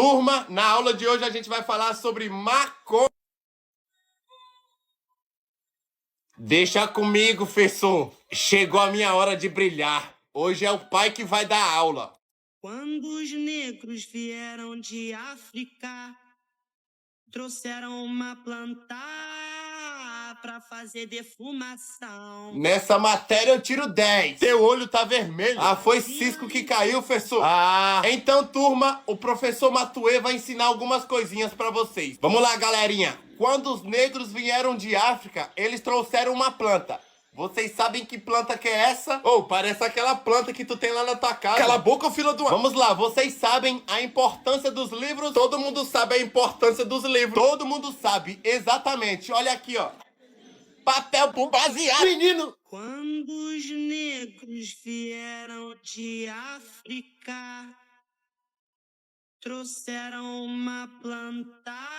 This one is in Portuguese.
Turma, na aula de hoje a gente vai falar sobre maconha. Deixa comigo, professor. Chegou a minha hora de brilhar. Hoje é o pai que vai dar aula. Quando os negros vieram de África, trouxeram uma planta pra fazer defumação. Nessa matéria eu tiro 10. Teu olho tá vermelho. Ah, foi cisco que caiu, professor. Ah, então, turma, o professor Matuê vai ensinar algumas coisinhas pra vocês. Vamos lá, galerinha. Quando os negros vieram de África, eles trouxeram uma planta. Vocês sabem que planta que é essa? Oh, parece aquela planta que tu tem lá na tua casa. Cala a boca, filho do... Vamos lá, vocês sabem a importância dos livros? Todo mundo sabe a importância dos livros. Todo mundo sabe, exatamente. Olha aqui, ó. Papel por baseado. Menino! Quando os negros vieram de África, trouxeram uma planta